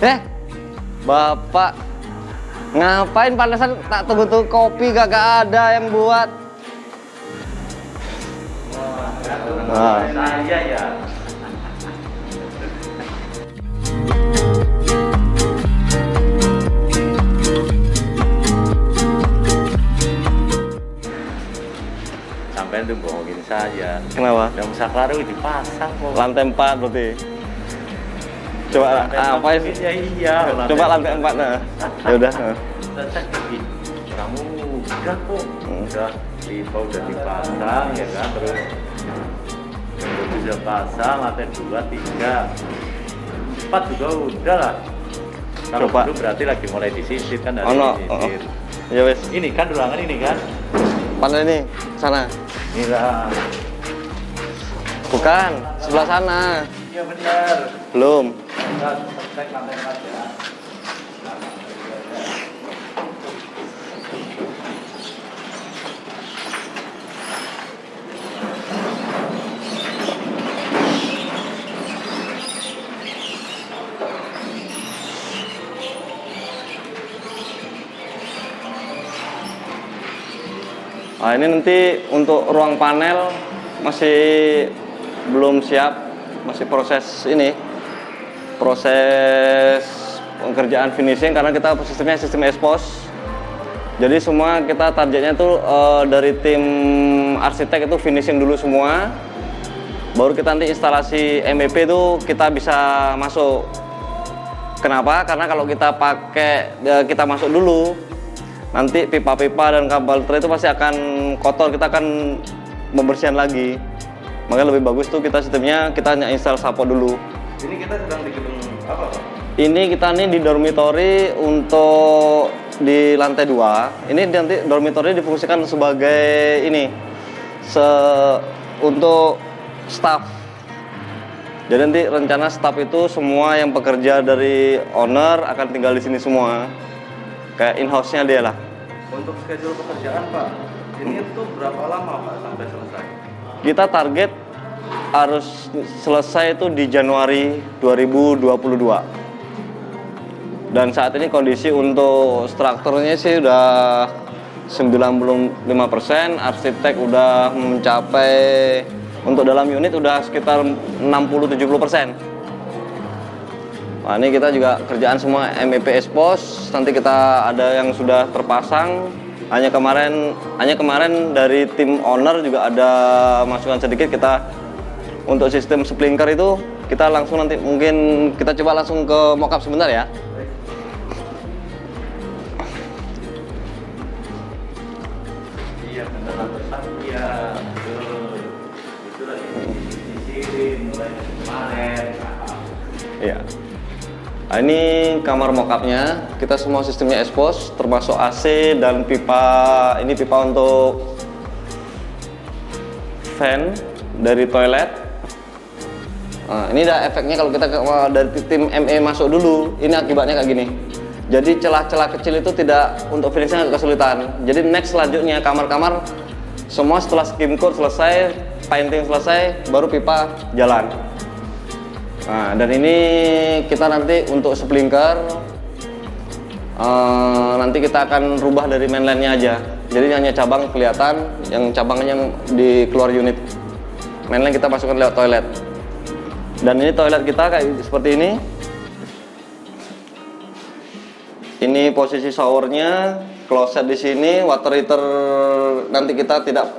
Eh, Bapak ngapain pantesan tak tunggu-tunggu kopi gak ada yang buat. Nah. Saya ya. Sampai tuh bohongin saya. Kenapa? Yang saklaru dipasang kok. Lantai 4 berarti. Coba apa ya? Iya. Coba lantai 4 nah. Ya udah. Saya cek lagi. Kamu udah kok. Udah pipa udah dipasang ya kan, terus udah pasang lantai 2, 3, 4 juga udah lah. Kalau Coba. dulu berarti lagi mulai disisir kan dari disisir. Ya wes. Ini kan ruangan ini kan. Panel ini sana. Inilah. Bukan, sebelah sana. Iya benar. Belum. Kita cek lantai 4 ya. Nah, ini nanti untuk ruang panel masih belum siap, masih proses pengerjaan finishing karena kita sistemnya sistem expose. Jadi semua kita targetnya tuh dari tim arsitek itu finishing dulu semua, baru kita nanti instalasi MEP itu kita bisa masuk. Kenapa? Karena kalau kita kita masuk dulu, nanti pipa-pipa dan kabel tray itu pasti akan kotor, kita akan membersihkan lagi. Makanya lebih bagus tuh kita sistemnya kita hanya install sapo dulu. Ini kita sedang di gedung apa, Pak? Ini kita nih di dormitory untuk di lantai 2. Ini nanti dormitory difungsikan sebagai untuk staff. Jadi nanti rencana staff itu semua yang pekerja dari owner akan tinggal di sini semua. Kayak in-house-nya dia lah. Untuk schedule pekerjaan, Pak, ini tuh berapa lama, Pak, sampai selesai? Kita target harus selesai itu di Januari 2022. Dan saat ini kondisi untuk strukturnya sih udah 95%, arsitek udah mencapai, untuk dalam unit udah sekitar 60-70%. Nah, ini kita juga kerjaan semua MEP expose, nanti kita ada yang sudah terpasang. Hanya kemarin dari tim owner juga ada masukan sedikit, kita untuk sistem sprinkler itu kita langsung nanti mungkin kita coba langsung ke mockup sebentar ya. Iya, benar besar ya. Itu lagi disisirin mulai kemarin. Iya. Nah, ini kamar mockupnya, kita semua sistemnya expose, termasuk AC dan pipa. Ini pipa untuk fan dari toilet. Nah, ini ada efeknya kalau kita dari tim ME masuk dulu, ini akibatnya kayak gini. Jadi celah-celah kecil itu tidak, untuk finishing agak kesulitan. Jadi next selanjutnya kamar-kamar semua setelah skim coat selesai, painting selesai, baru pipa jalan. Nah, dan ini kita nanti untuk sprinkler nanti kita akan rubah dari mainline-nya aja. Jadi hanya cabang kelihatan, yang cabangnya di keluar unit. Mainline kita masukkan lewat toilet. Dan ini toilet kita kayak seperti ini. Ini posisi showernya, kloset di sini, water heater nanti kita tidak.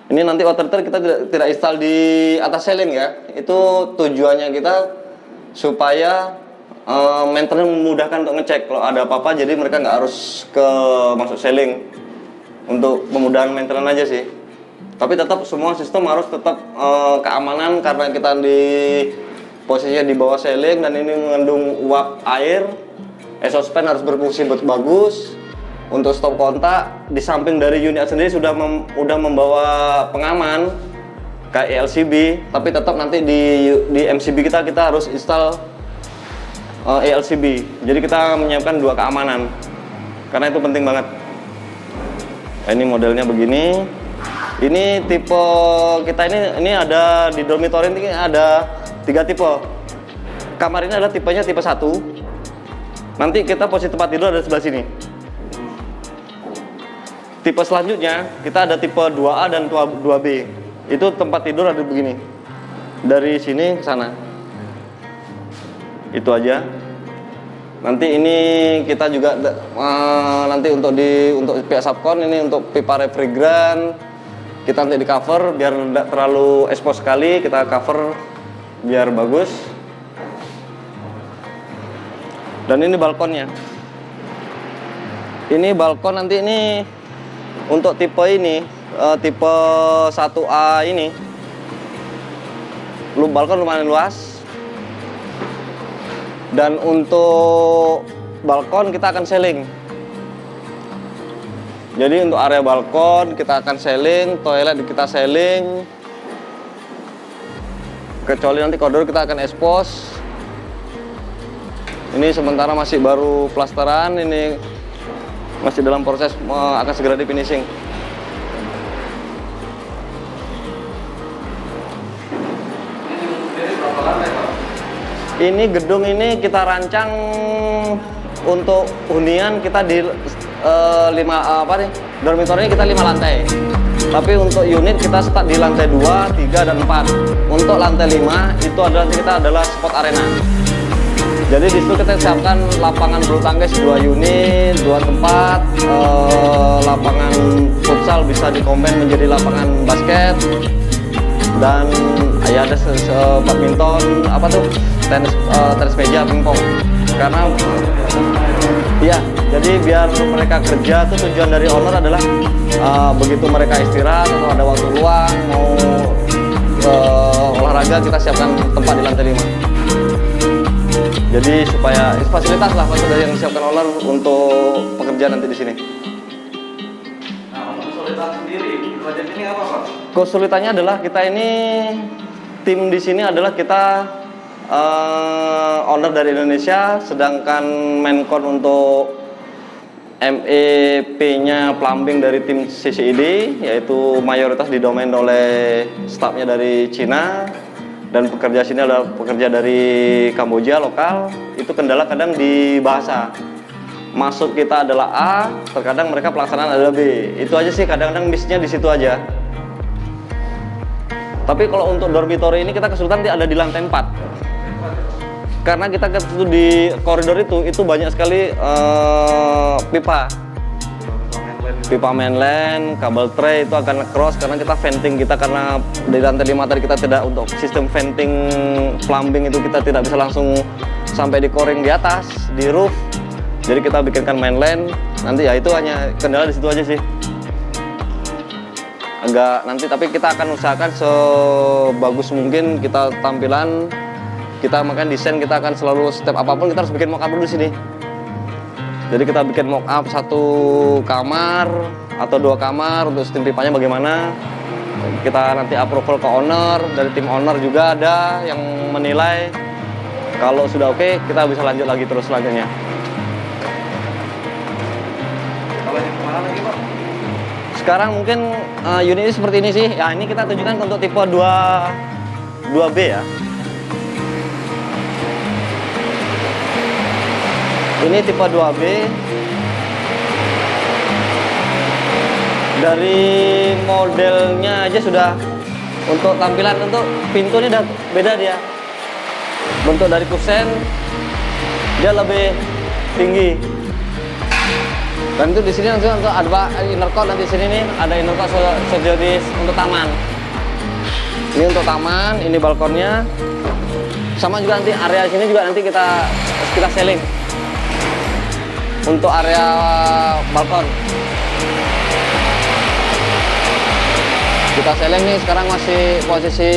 Ini nanti water heater kita tidak install di atas ceiling ya. Itu tujuannya kita supaya maintenance memudahkan untuk ngecek kalau ada apa-apa. Jadi mereka nggak harus masuk ceiling, untuk memudahan maintenance aja sih. Tapi tetap semua sistem harus tetap keamanan karena kita di posisinya di bawah ceiling dan ini mengandung uap air. Exhaust fan harus berfungsi bagus. Untuk stop kontak di samping dari unit sendiri sudah membawa pengaman kayak ELCB, tapi tetap nanti di MCB kita harus install ELCB. Jadi kita menyiapkan 2 keamanan karena itu penting banget. Nah, ini modelnya begini. Ini tipe kita ini ada di dormitory ini ada 3 tipe. kamar ini adalah tipenya tipe 1. Nanti kita posisi tempat tidur ada di sebelah sini. Tipe selanjutnya kita ada tipe 2A dan 2B. Itu tempat tidur ada begini. Dari sini ke sana. Itu aja. Nanti ini kita juga nanti untuk pihak subkon ini untuk pipa refrigeran kita nanti di cover biar tidak terlalu expose sekali, kita cover biar bagus. Dan ini balkonnya. Ini balkon nanti ini untuk tipe ini tipe 1A ini balkon lumayan luas. Dan untuk balkon kita akan seling. Jadi untuk area balkon kita akan seling, toilet kita seling. Kecuali nanti koridor kita akan expose. Ini sementara masih baru plasteran, ini masih dalam proses akan segera di finishing. Ini gedung ini kita rancang untuk hunian kita di dormitorinya kita 5 lantai. Tapi untuk unit kita start di lantai 2, 3 dan 4. Untuk lantai 5 itu adalah sport arena. Jadi di situ kita siapkan lapangan bulu tangkis 2 unit, 2 tempat, lapangan futsal bisa dikombin menjadi lapangan basket, dan ya ada badminton, tenis meja, pingpong. Karena ya, jadi biar mereka kerja tuh tujuan dari owner adalah begitu mereka istirahat atau ada waktu luang mau olahraga kita siapkan tempat di lantai 5. Jadi supaya fasilitas lah dari yang disiapkan owner untuk pekerja nanti di sini. Nah, untuk kesulitan sendiri di proyek ini apa, Pak? Kesulitannya adalah kita ini tim di sini adalah kita owner dari Indonesia, sedangkan Mencon untuk MEP-nya plumbing dari tim CCID, yaitu mayoritas didomain oleh stafnya dari Cina, dan pekerja sini adalah pekerja dari Kamboja lokal. Itu kendala kadang di bahasa. Maksud kita adalah A, terkadang mereka pelaksanaan adalah B. Itu aja sih, kadang-kadang miss-nya di situ aja. Tapi kalau untuk dormitory ini kita kesulitan ada di lantai 4. Karena kita di koridor itu banyak sekali pipa mainline, kabel tray itu akan cross karena kita venting karena di lantai 5 tadi kita tidak untuk sistem venting plumbing itu kita tidak bisa langsung sampai di coring di atas, di roof. Jadi kita bikinkan mainline, nanti ya itu hanya kendala di situ aja sih. Agak nanti tapi kita akan usahakan sebagus mungkin kita tampilan. Kita makan desain, kita akan selalu setiap apapun kita harus bikin mock up dulu di sini. Jadi kita bikin mock up 1 kamar atau 2 kamar untuk sistem pipanya bagaimana. Kita nanti approval ke owner, dari tim owner juga ada yang menilai. Kalau sudah oke, kita bisa lanjut lagi terus selanjutnya. Kalau yang kemana lagi, Pak? Sekarang mungkin unit ini seperti ini sih. Ya ini kita tunjukkan untuk tipe 2B ya. Ini tipe 2B. Dari modelnya aja sudah, untuk tampilan untuk pintu ini udah beda dia. Bentuk dari kusen dia lebih tinggi. Dan itu di sini nanti untuk ada inner court, nanti sini nih ada inner court sejenis untuk taman. Ini untuk taman, ini balkonnya. Sama juga nanti area sini juga nanti kita seling. Untuk area balkon kita seling nih, sekarang masih posisi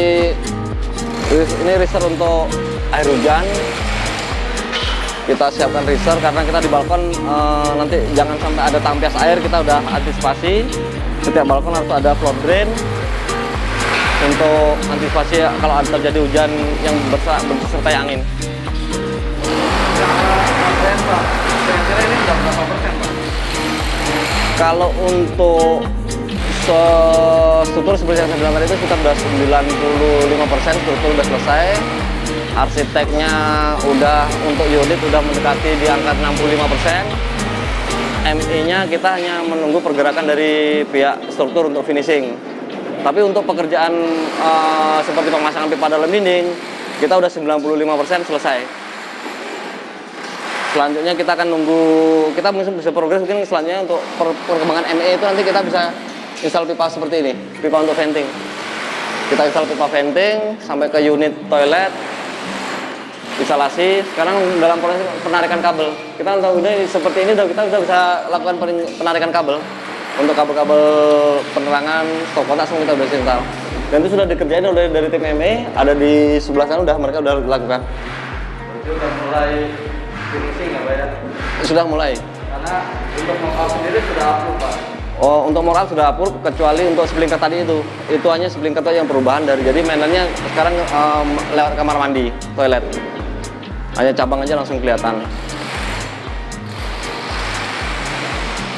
ini reserve untuk air hujan. Kita siapkan reserve karena kita di balkon nanti jangan sampai ada tampias air, kita udah antisipasi. Setiap balkon harus ada floor drain untuk antisipasi kalau ada terjadi hujan yang bersertai angin. Kira-kira ini udah berapa persen, Pak? Kalau untuk struktur seperti yang saya bilang tadi itu sekitar udah 95% struktur udah selesai. arsiteknya udah untuk unit udah mendekati di angka 65%. ME-nya kita hanya menunggu pergerakan dari pihak struktur untuk finishing. Tapi untuk pekerjaan seperti pemasangan pipa dalam dinding, kita udah 95% selesai. Selanjutnya kita akan nunggu, kita mungkin bisa progres mungkin selanjutnya untuk perkembangan ME itu nanti kita bisa install pipa seperti ini, pipa untuk venting. Kita install pipa venting sampai ke unit toilet, instalasi. Sekarang dalam proses penarikan kabel, kita udah seperti ini kita udah bisa lakukan penarikan kabel untuk kabel-kabel penerangan, stop kontak semua kita udah install. Dan itu sudah dikerjain oleh dari tim ME, ada di sebelah sana mereka udah lakukan. Berarti udah mulai finishing ya Pak ya? Sudah mulai. Karena untuk mock-up sendiri sudah approve Pak. Oh, untuk mock-up sudah approve kecuali untuk splinter tadi itu. Itu hanya splinter yang perubahan dari, jadi mainannya sekarang lewat kamar mandi, toilet. Hanya cabang aja langsung kelihatan.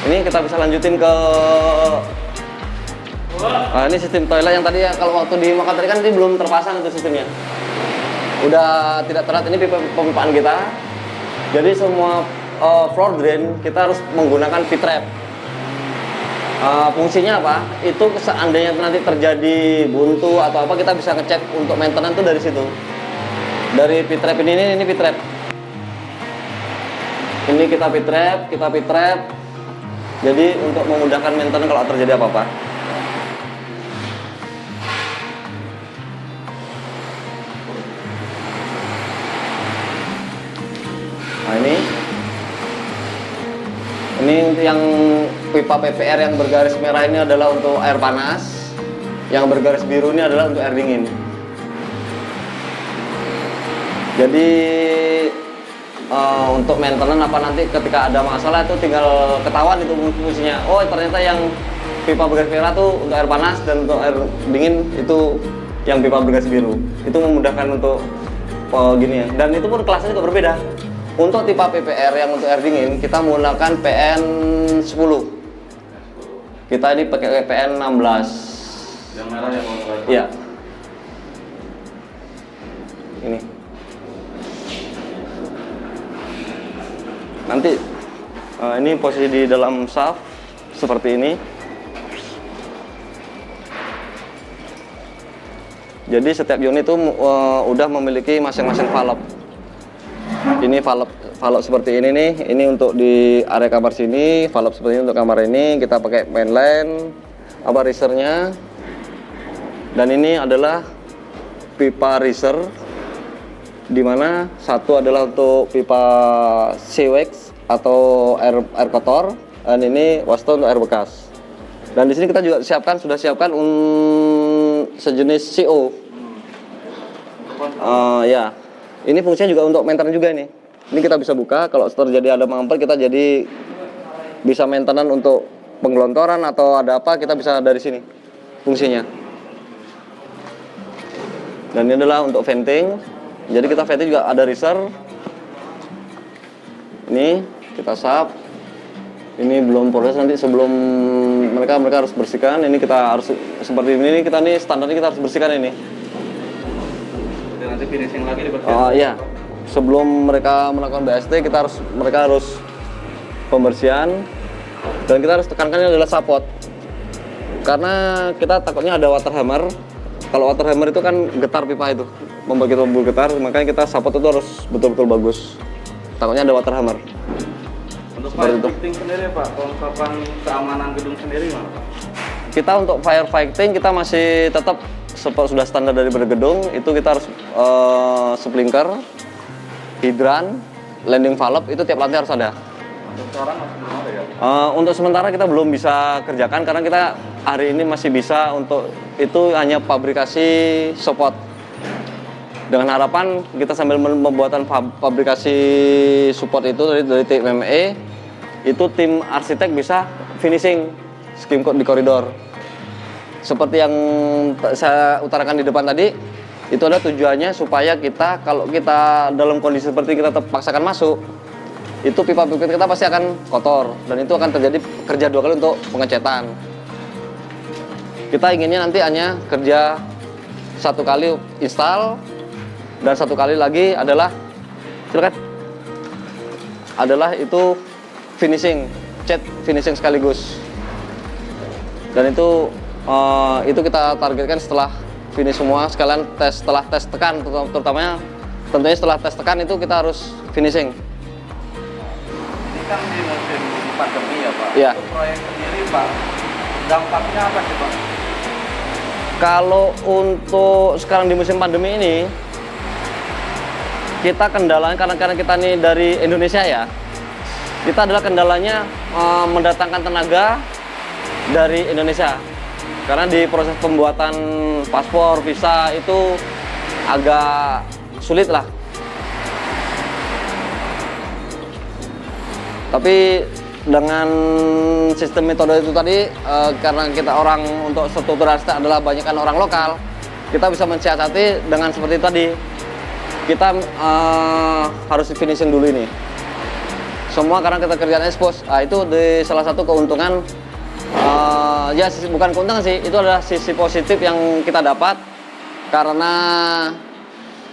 Ini kita bisa lanjutin ke ini sistem toilet yang tadi ya, kalau waktu di mock-up tadi kan ini belum terpasang itu sistemnya. Udah tidak terat, ini pemipaan kita. Jadi semua floor drain kita harus menggunakan V-trap. Fungsinya apa? Itu seandainya nanti terjadi buntu atau apa, kita bisa ngecek untuk maintenance itu dari situ. Dari V-trap ini V-trap. Ini kita V-trap. Jadi untuk memudahkan maintenance kalau terjadi apa-apa. Nah ini yang pipa PPR yang bergaris merah ini adalah untuk air panas, yang bergaris biru ini adalah untuk air dingin. Jadi untuk maintenance apa nanti ketika ada masalah itu tinggal ketahuan itu fungsinya. Oh ternyata yang pipa bergaris merah tuh untuk air panas dan untuk air dingin itu yang pipa bergaris biru. Itu memudahkan untuk gini ya. Dan itu pun kelasnya juga berbeda. Untuk tipe PPR yang untuk air dingin kita menggunakan PN10. Kita ini pakai PN16. Yang merah yang mau Iya. Ini. Nanti ini posisi di dalam shaft seperti ini. Jadi setiap unit itu udah memiliki masing-masing valve. Ini valve seperti ini nih. Ini untuk di area kamar sini, valve seperti ini untuk kamar ini. Kita pakai mainline, risernya. Dan ini adalah pipa riser, dimana satu adalah untuk pipa seawax atau air kotor, dan ini wasto untuk air bekas. Dan di sini kita juga sudah siapkan sejenis CO. Ya, ini fungsinya juga untuk maintenance juga ini. Ini kita bisa buka, kalau terjadi ada mampet kita jadi bisa maintenance untuk penggelontoran atau ada apa kita bisa dari sini fungsinya. Dan ini adalah untuk venting. Jadi kita venting juga ada riser. Ini kita sap. Ini belum proses, nanti sebelum mereka harus bersihkan. Ini kita harus seperti ini, kita nih standarnya kita harus bersihkan ini. Jadi nanti finishing lagi dibersihkan. Oh iya. Sebelum mereka melakukan BST mereka harus pembersihan. Dan kita harus tekankan ini adalah support. Karena kita takutnya ada water hammer. Kalau water hammer itu kan getar pipa itu, membuat kita getar, makanya kita support itu harus betul-betul bagus. Takutnya ada water hammer. Untuk Seperti itu. firefighting sendiri Pak, kelengkapan keamanan gedung sendiri mana Pak? Kita untuk firefighting kita masih tetap sudah standar dari bergedung. Itu kita harus sprinkler, hidran, landing valve itu tiap lantai harus ada. Untuk sekarang masih belum ada ya? Untuk sementara kita belum bisa kerjakan karena kita hari ini masih bisa untuk itu hanya fabrikasi support. Dengan harapan kita sambil membuatan fabrikasi support itu dari tim ME, itu tim arsitek bisa finishing skim code di koridor. Seperti yang saya utarakan di depan tadi, itu ada tujuannya supaya kita kalau kita dalam kondisi seperti kita terpaksakan masuk, itu pipa-pipa kita pasti akan kotor dan itu akan terjadi kerja 2 kali untuk pengecetan. Kita inginnya nanti hanya kerja 1 kali install Dan satu kali lagi adalah, silakan, adalah itu finishing, cat finishing sekaligus. Dan itu kita targetkan setelah finish semua, sekalian tes, setelah tes tekan, terutamanya tentunya setelah tes tekan itu kita harus finishing. Ini kan di musim pandemi ya Pak. Iya. Untuk proyek sendiri Pak, dampaknya apa sih Pak? Kalau untuk sekarang di musim pandemi ini, kita kendalanya karena kita nih dari Indonesia ya, kita adalah kendalanya mendatangkan tenaga dari Indonesia. Karena di proses pembuatan paspor, visa itu agak sulit lah. Tapi dengan sistem metode itu tadi, karena kita orang untuk struktural adalah banyakkan orang lokal, kita bisa mensiasati dengan seperti itu tadi. Kita harus finishing dulu ini. Semua karena kita kerjaan expose, itu di salah satu keuntungan. Ya bukan keuntungan sih, itu adalah sisi positif yang kita dapat karena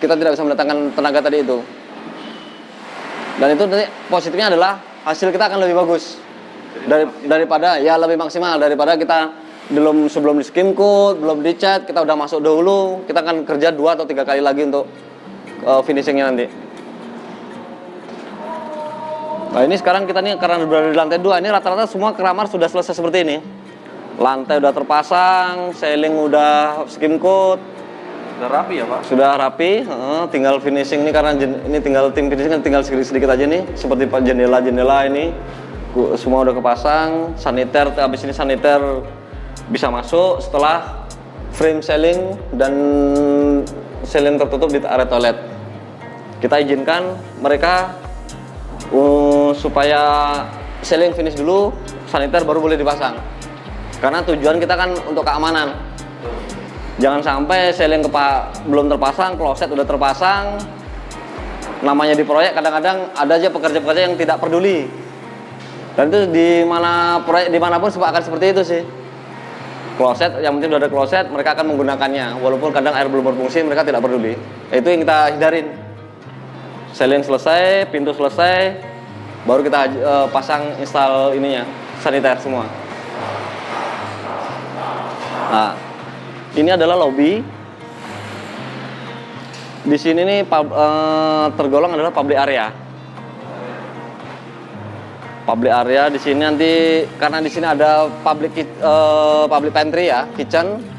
kita tidak bisa mendatangkan tenaga tadi itu. Dan itu nanti positifnya adalah hasil kita akan lebih bagus daripada ya lebih maksimal daripada kita sebelum di skim code, belum dicat, kita udah masuk dahulu, kita akan kerja 2 atau 3 kali lagi untuk finishingnya nanti. Nah ini sekarang kita nih karena berada di lantai 2, ini rata-rata semua kamar sudah selesai seperti ini. Lantai udah terpasang, ceiling udah skim code. Sudah rapi ya Pak? Sudah rapi, tinggal finishing nih karena ini tinggal tim finishing kan tinggal sedikit aja nih. Seperti jendela-jendela ini semua udah kepasang, saniter, habis ini saniter bisa masuk setelah frame ceiling dan ceiling tertutup di area toilet. Kita izinkan mereka supaya ceiling finish dulu, saniter baru boleh dipasang. Karena tujuan kita kan untuk keamanan. Jangan sampai ceiling belum terpasang, kloset udah terpasang. Namanya di proyek kadang-kadang ada aja pekerja-pekerja yang tidak peduli. Dan itu proyek dimanapun akan seperti itu sih. Kloset, yang penting udah ada kloset, mereka akan menggunakannya. Walaupun kadang air belum berfungsi, mereka tidak peduli. Itu yang kita hindarin. Ceiling selesai, pintu selesai, baru kita pasang install ininya, saniter semua. Nah, ini adalah lobby. Di sini nih tergolong adalah public area. Public area di sini nanti karena di sini ada public pantry ya, kitchen.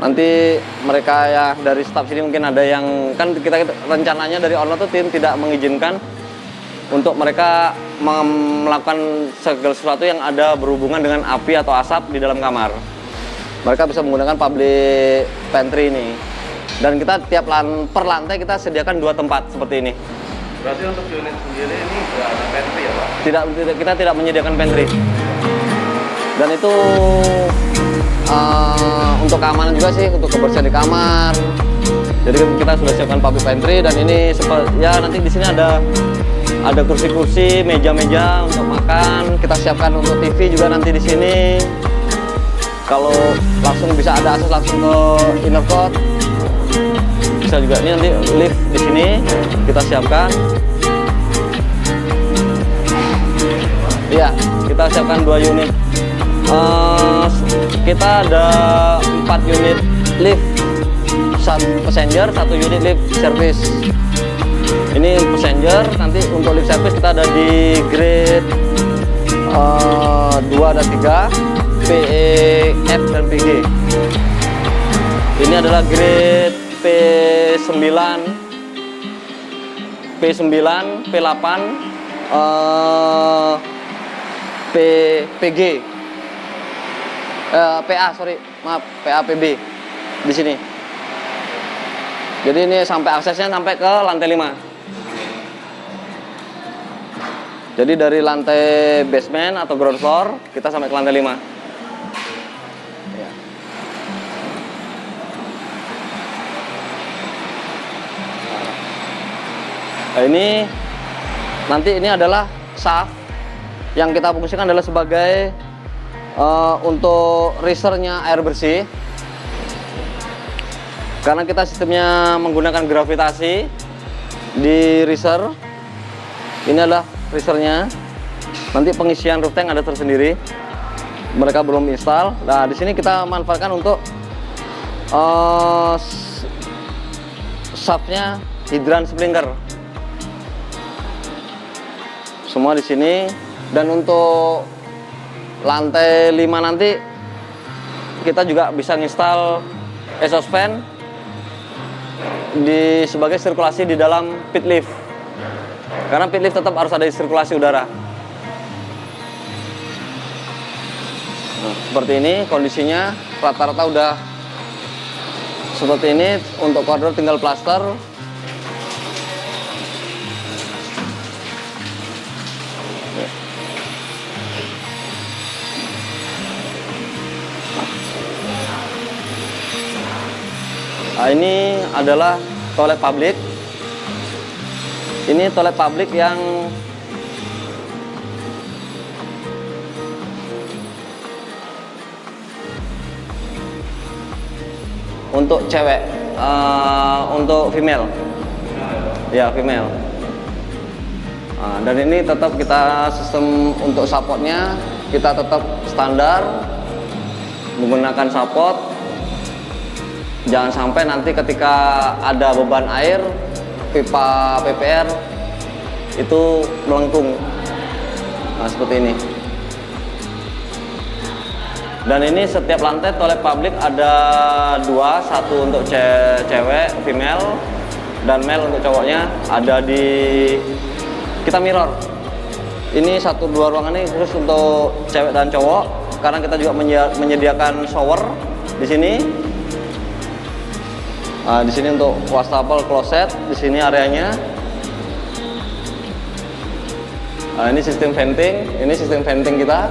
Nanti mereka ya dari staff sini mungkin ada yang kan kita rencananya dari owner tuh tim tidak mengizinkan untuk mereka melakukan segala sesuatu yang ada berhubungan dengan api atau asap di dalam kamar. Mereka bisa menggunakan public pantry ini. Dan kita tiap per lantai kita sediakan 2 tempat seperti ini. Berarti untuk unit sendiri ini nggak ada pantry ya Pak? Kita tidak menyediakan pantry. Dan itu untuk keamanan juga sih, untuk kebersihan di kamar. Jadi kita sudah siapkan public pantry dan ini ya nanti di sini ada kursi-kursi, meja-meja untuk makan. Kita siapkan untuk TV juga nanti di sini. Kalau langsung bisa ada akses langsung ke inner court. Bisa juga ini nanti lift di sini kita siapkan. Iya, kita siapkan 2 unit. Kita ada 4 unit lift passenger, 1 unit lift service. Ini passenger, nanti untuk lift service kita ada di grade 2 dan 3, PE, F dan PG. Ini adalah grade P9, P8, PG. PA, PB di sini. Jadi ini sampai aksesnya sampai ke lantai 5. Jadi dari lantai basement atau ground floor kita sampai ke lantai 5. Ya. Nah, ini adalah shaft yang kita fungsikan adalah sebagai untuk risernya air bersih. Karena kita sistemnya menggunakan gravitasi di riser. Ini adalah risernya. Nanti pengisian roof tank ada tersendiri. Mereka belum install. Nah, di sini kita manfaatkan untuk shaftnya hidran sprinkler. Semua di sini. Dan untuk lantai 5 nanti kita juga bisa install exhaust fan sebagai sirkulasi di dalam pit lift. Karena pit lift tetap harus ada sirkulasi udara. Nah, seperti ini kondisinya, rata-rata udah seperti ini. Untuk koridor tinggal plaster. Nah, ini adalah toilet publik. Ini toilet publik yang untuk cewek, untuk female, ya female. Nah, dan ini tetap kita sistem untuk supportnya kita tetap standar menggunakan support. Jangan sampai nanti ketika ada beban air, pipa PPR itu melengkung. Nah, seperti ini. Dan ini setiap lantai toilet publik ada 2, satu untuk cewek, female, dan male untuk cowoknya. Ada di kita mirror. Ini 1-2 ruangan ini khusus untuk cewek dan cowok, karena kita juga menyediakan shower di sini. Nah, di sini untuk wastafel kloset, di sini areanya. Nah, ini sistem venting kita.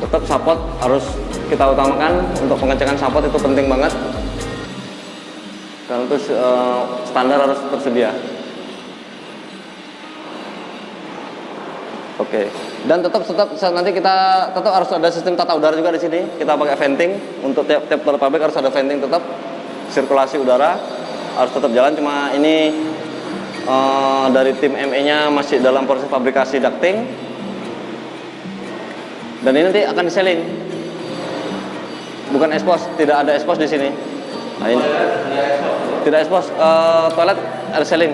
Tetap support harus kita utamakan, untuk pengecekan support itu penting banget. Karena itu standar harus tersedia. Oke. Dan tetap nanti kita tetap harus ada sistem tata udara juga di sini. Kita pakai venting untuk tiap toilet publik, harus ada venting tetap, sirkulasi udara harus tetap jalan. Cuma ini dari tim ME-nya masih dalam proses fabrikasi ducting. Dan ini nanti akan diseling. Bukan expose, tidak ada expose di sini. Nah, ini tidak expose, toilet ada seling.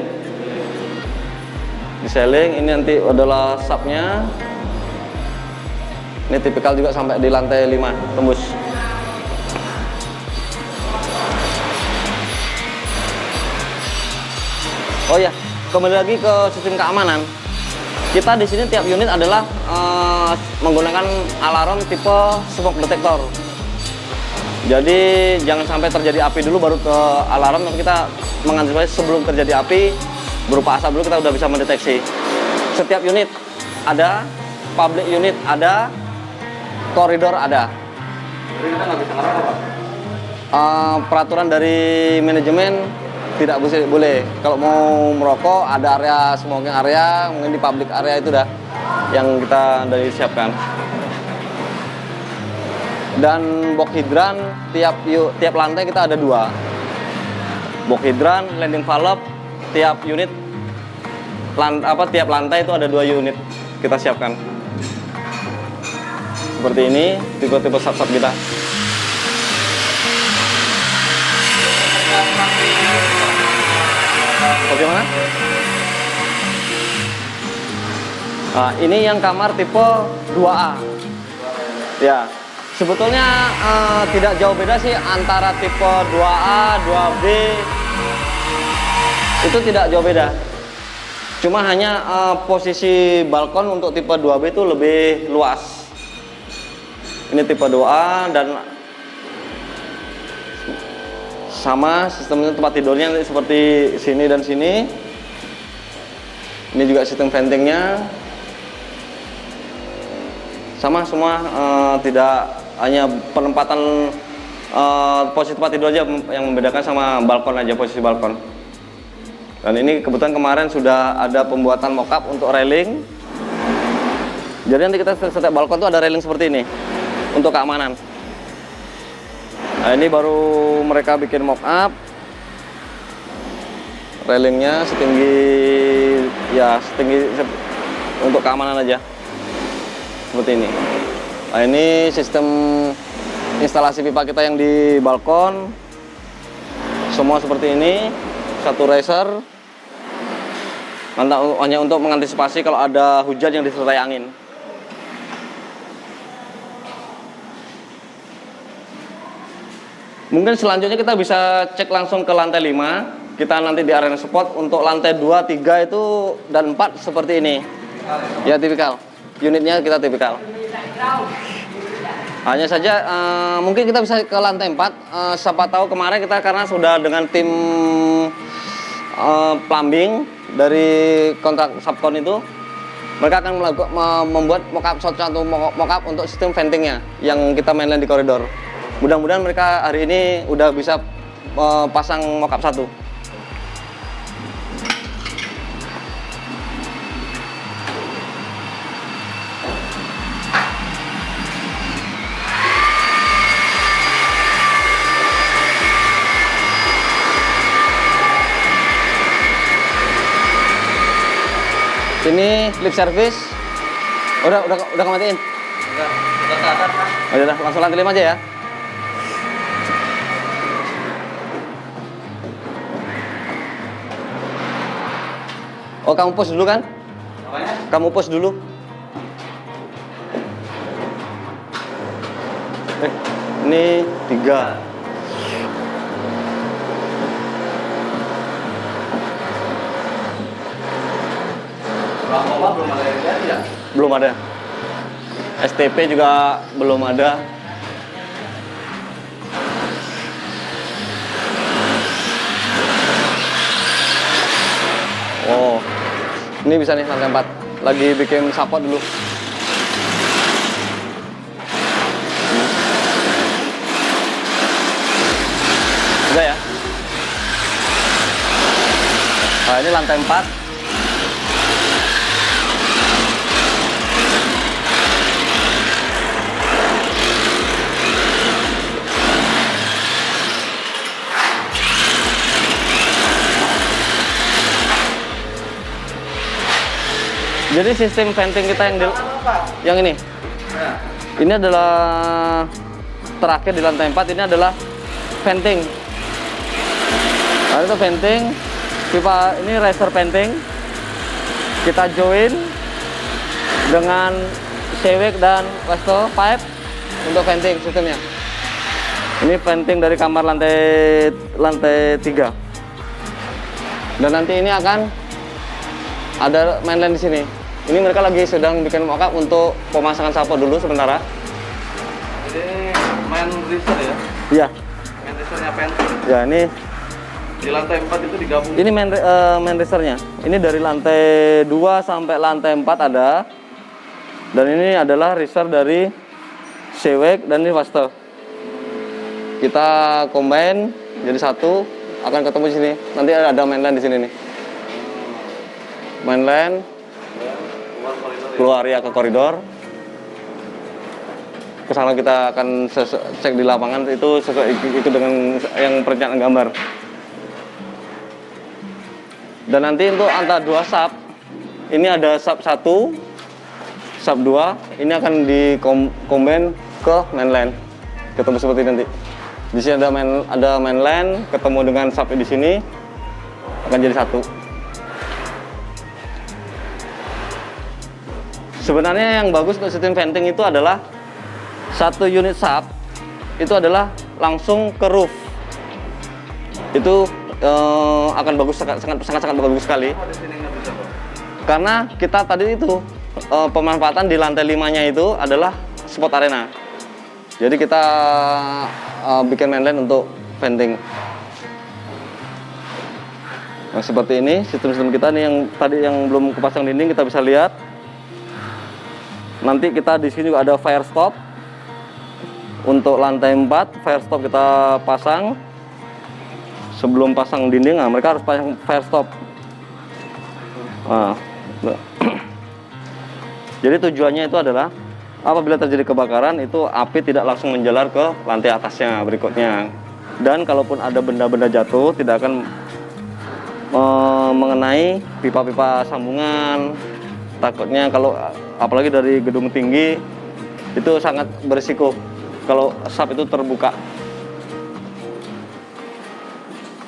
Diseling, ini nanti adalah subnya. Ini tipikal juga sampai di lantai 5 tembus. Oh ya, kembali lagi ke sistem keamanan. Kita di sini tiap unit adalah menggunakan alarm tipe smoke detector. Jadi jangan sampai terjadi api dulu baru ke alarm, tapi kita mengantisipasi sebelum terjadi api, berupa asap dulu kita udah bisa mendeteksi. Setiap unit ada, public unit ada, koridor ada. Jadi kita nggak bisa ngerokok, Pak? Peraturan dari manajemen tidak boleh. Kalau mau merokok ada area smoking area, mungkin di public area itu dah yang kita dari siapkan. Dan box hidran tiap lantai kita ada 2. Box hidran, landing valve tiap unit tiap lantai itu ada 2 unit kita siapkan. Seperti ini tipe-tipe sub-sub kita. Bagaimana? Nah, ini yang kamar tipe 2A. Ya, sebetulnya tidak jauh beda sih antara tipe 2A, 2B. Itu tidak jauh beda. Cuma hanya posisi balkon untuk tipe 2B itu lebih luas. Ini tipe 2A dan sama sistemnya, tempat tidurnya seperti sini dan sini. Ini juga sistem ventingnya sama semua, tidak hanya penempatan posisi tempat tidur aja yang membedakan, sama balkon aja posisi balkon. Dan ini kebetulan kemarin sudah ada pembuatan mockup untuk railing. Jadi nanti kita setiap balkon tuh ada railing seperti ini untuk keamanan. Nah, ini baru mereka bikin mock up. Railingnya setinggi untuk keamanan aja. Seperti ini. Nah, ini sistem instalasi pipa kita yang di balkon. Semua seperti ini. Satu riser. Hanya untuk mengantisipasi kalau ada hujan yang disertai angin. Mungkin selanjutnya kita bisa cek langsung ke lantai 5. Kita nanti di arena spot untuk lantai 2, 3 itu dan 4 seperti ini. Ya, tipikal. Unitnya kita tipikal. Hanya saja mungkin kita bisa ke lantai 4. Siapa tahu kemarin kita karena sudah dengan tim plumbing dari kontrak subkon itu, mereka akan membuat mock-up untuk sistem ventingnya yang kita mainline di koridor. Mudah-mudahan mereka hari ini udah bisa pasang mock-up 1. Ini lip service. Udah kematiin. Udah ke atas, Mas. Oh, udah langsung lantai 5 aja ya. Oh, kamu post dulu kan? Apanya? Kamu post dulu. Ini 3. Ruang pompa belum ada yang jadi ya? Belum ada. STP juga belum ada. Oh, ini bisa nih lantai 4. Lagi bikin support dulu. Udah ya. Nah, ini lantai 4. Jadi sistem venting kita yang ini. Ya. Ini adalah terakhir di lantai 4, ini adalah venting. Nah, itu venting. Pipa ini riser venting. Kita join dengan sewek dan waste pipe untuk venting sistemnya. Ini venting dari kamar lantai 3. Dan nanti ini akan ada mainline di sini. Ini mereka lagi sedang bikin mock-up untuk pemasangan support dulu sementara. Ini main riser ya? Iya. Main risernya venting. Ya, ini Di lantai 4 itu digabung. ini main risernya. Ini dari lantai 2 sampai lantai 4 ada. Dan ini adalah riser dari sewek dan ini waste. Kita combine jadi satu, akan ketemu di sini. Nanti ada mainline di sini nih. Mainline Keluar koridor ya? keluar ya ke koridor. Kesana kita akan cek di lapangan itu ikut dengan yang perencanaan gambar. Dan nanti untuk antara 2 sub, ini ada sub 1, sub 2, ini akan di-combine ke mainline. Ketemu seperti nanti. Di sini ada mainline, ketemu dengan sub di sini, akan jadi satu. Sebenarnya yang bagus untuk sistem venting itu adalah satu unit sub itu adalah langsung ke roof. Itu akan bagus, sangat bagus sekali. Oh, di sini nggak bisa, Pak. Karena kita tadi itu pemanfaatan di lantai 5-nya itu adalah spot arena. Jadi kita bikin mainline untuk venting. Nah, seperti ini sistem-sistem kita nih yang tadi yang belum kepasang dinding kita bisa lihat. Nanti kita di sini juga ada fire stop. Untuk lantai 4 fire stop kita pasang. Sebelum pasang dinding, nah mereka harus pasang fire stop. Nah, jadi tujuannya itu adalah apabila terjadi kebakaran itu api tidak langsung menjalar ke lantai atasnya berikutnya. Dan kalaupun ada benda-benda jatuh tidak akan mengenai pipa-pipa sambungan. Takutnya kalau apalagi dari gedung tinggi itu sangat berisiko kalau asap itu terbuka.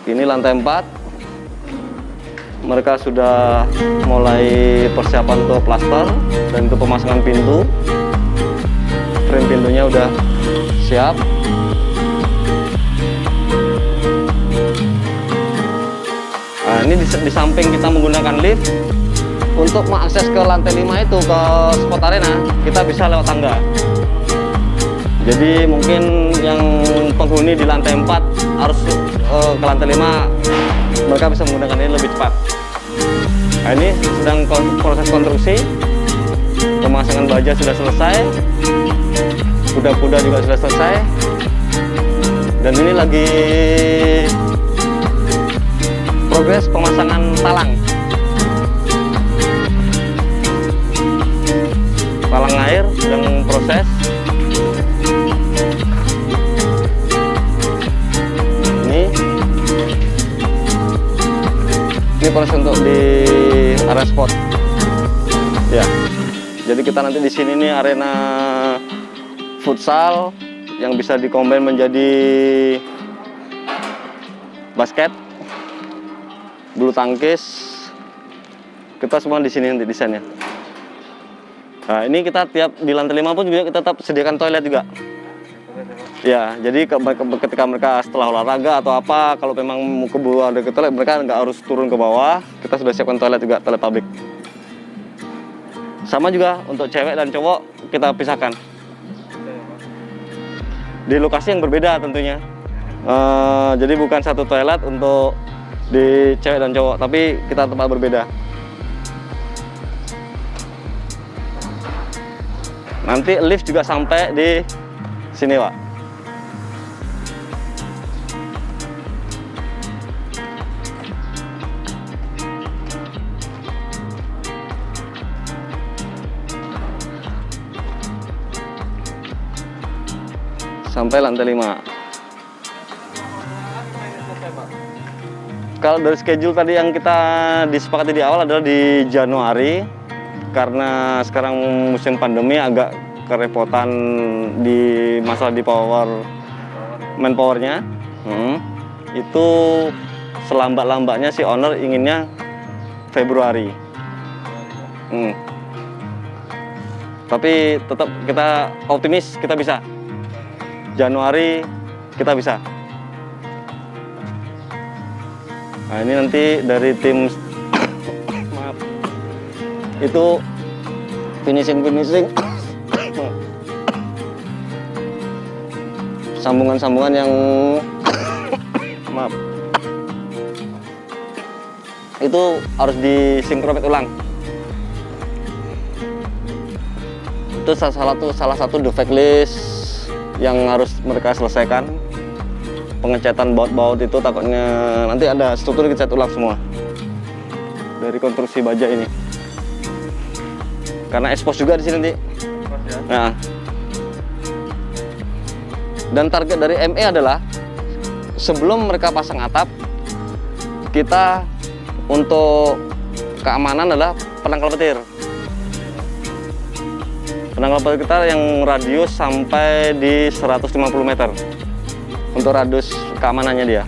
Ini lantai 4. Mereka sudah mulai persiapan untuk plaster dan untuk pemasangan pintu. Frame pintunya udah siap. Nah, ini di samping kita menggunakan lift. Untuk mengakses ke lantai 5 itu ke spot arena, kita bisa lewat tangga. Jadi mungkin yang penghuni di lantai 4 harus ke lantai 5, mereka bisa menggunakan ini lebih cepat. Nah, ini sedang proses konstruksi. Pemasangan baja sudah selesai. Kuda-kuda juga sudah selesai. Dan ini lagi progres pemasangan talang. Talang air sedang proses. Ini proses untuk di area spot. Ya. Jadi kita nanti di sini nih arena futsal yang bisa dikombin menjadi basket, bulu tangkis. Kita semua di sini nanti desainnya. Nah, ini kita tiap di lantai 5 pun juga kita tetap sediakan toilet juga. Ya, jadi ketika mereka setelah olahraga atau apa, kalau memang mau ke bawah ada ke toilet, mereka nggak harus turun ke bawah. Kita sudah siapkan toilet juga, toilet publik. Sama juga untuk cewek dan cowok kita pisahkan. Di lokasi yang berbeda tentunya. Jadi bukan satu toilet untuk di cewek dan cowok, tapi kita tempat berbeda. Nanti lift juga sampai di sini, Pak. Sampai lantai 5. Kalau dari schedule tadi yang kita disepakati di awal adalah di Januari. Karena sekarang musim pandemi agak kerepotan di masalah di manpowernya. Itu selambat-lambatnya si owner inginnya Februari. Tapi tetap kita optimis kita bisa. Januari kita bisa. Nah, ini nanti dari tim maaf, itu finishing sambungan-sambungan yang maaf, itu harus disinkronkan ulang. Itu salah satu defect list yang harus mereka selesaikan. Pengecatan baut-baut itu takutnya nanti ada struktur kita cat ulang semua dari konstruksi baja ini. Karena expose juga di sini nanti. Nah. Dan target dari ME adalah sebelum mereka pasang atap, kita untuk keamanan adalah penangkal petir. Penangkal petir kita yang radius sampai di 150 meter untuk radius keamanannya dia.